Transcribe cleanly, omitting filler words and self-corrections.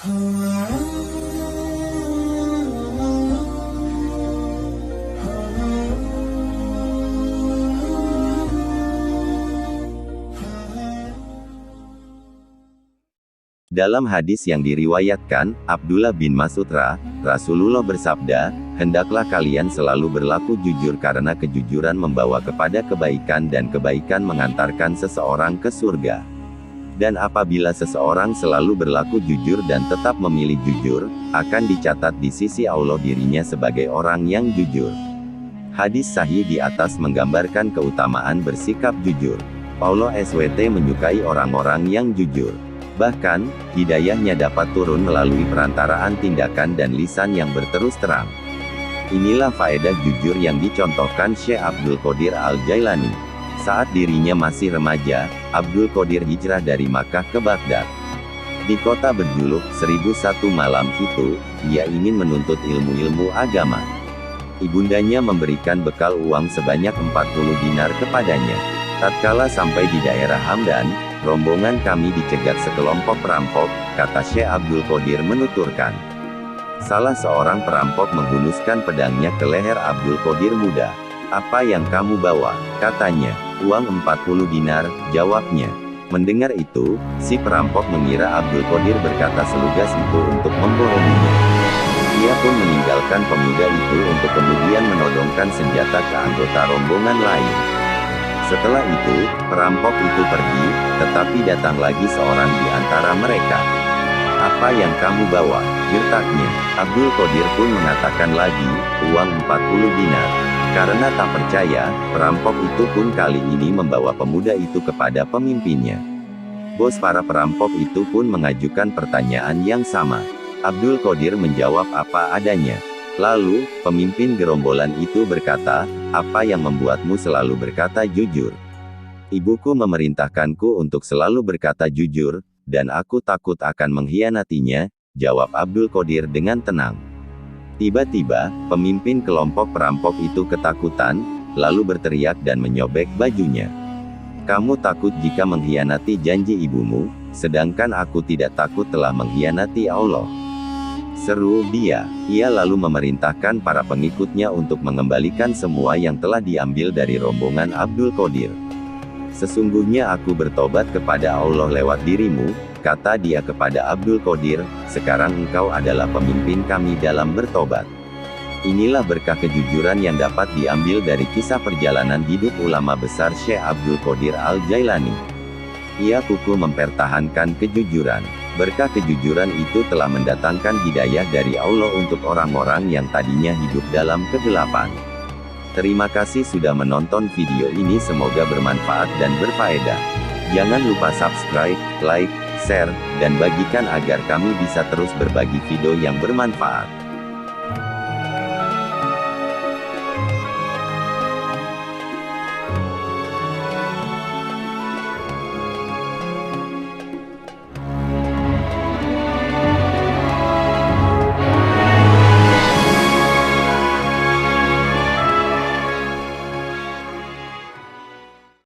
Dalam hadis yang diriwayatkan, Abdullah bin Mas'ud Rasulullah bersabda, "Hendaklah kalian selalu berlaku jujur karena kejujuran membawa kepada kebaikan dan kebaikan mengantarkan seseorang ke surga. Dan apabila seseorang selalu berlaku jujur dan tetap memilih jujur, akan dicatat di sisi Allah dirinya sebagai orang yang jujur." Hadis sahih di atas menggambarkan keutamaan bersikap jujur. Paulo SWT menyukai orang-orang yang jujur. Bahkan, hidayahnya dapat turun melalui perantaraan tindakan dan lisan yang berterus terang. Inilah faedah jujur yang dicontohkan Syekh Abdul Qadir Al-Jailani. Saat dirinya masih remaja, Abdul Qadir hijrah dari Makkah ke Baghdad. Di kota berjuluk 1001 Malam itu, ia ingin menuntut ilmu-ilmu agama. Ibundanya memberikan bekal uang sebanyak 40 dinar kepadanya. Tatkala sampai di daerah Hamdan, rombongan kami dicegat sekelompok perampok, kata Syekh Abdul Qadir menuturkan. Salah seorang perampok menghunuskan pedangnya ke leher Abdul Qadir muda. "Apa yang kamu bawa?" katanya. "Uang 40 dinar, jawabnya. Mendengar itu, si perampok mengira Abdul Qadir berkata selugas itu untuk membohonginya. Ia pun meninggalkan pemuda itu untuk kemudian menodongkan senjata ke anggota rombongan lain. Setelah itu, perampok itu pergi, tetapi datang lagi seorang di antara mereka. "Apa yang kamu bawa?" gertaknya. Abdul Qadir pun mengatakan lagi, "Uang 40 dinar. Karena tak percaya, perampok itu pun kali ini membawa pemuda itu kepada pemimpinnya. Bos para perampok itu pun mengajukan pertanyaan yang sama. Abdul Qadir menjawab apa adanya. Lalu, pemimpin gerombolan itu berkata, "Apa yang membuatmu selalu berkata jujur?" "Ibuku memerintahkanku untuk selalu berkata jujur, dan aku takut akan mengkhianatinya," jawab Abdul Qadir dengan tenang. Tiba-tiba, pemimpin kelompok perampok itu ketakutan, lalu berteriak dan menyobek bajunya. "Kamu takut jika mengkhianati janji ibumu, sedangkan aku tidak takut telah mengkhianati Allah," seru dia. Ia lalu memerintahkan para pengikutnya untuk mengembalikan semua yang telah diambil dari rombongan Abdul Qadir. "Sesungguhnya aku bertobat kepada Allah lewat dirimu," kata dia kepada Abdul Qadir, "sekarang engkau adalah pemimpin kami dalam bertobat." Inilah berkah kejujuran yang dapat diambil dari kisah perjalanan hidup ulama besar Syekh Abdul Qadir Al-Jailani. Ia kukuh mempertahankan kejujuran. Berkah kejujuran itu telah mendatangkan hidayah dari Allah untuk orang-orang yang tadinya hidup dalam kegelapan. Terima kasih sudah menonton video ini, semoga bermanfaat dan berfaedah. Jangan lupa subscribe, like, share, dan bagikan agar kami bisa terus berbagi video yang bermanfaat.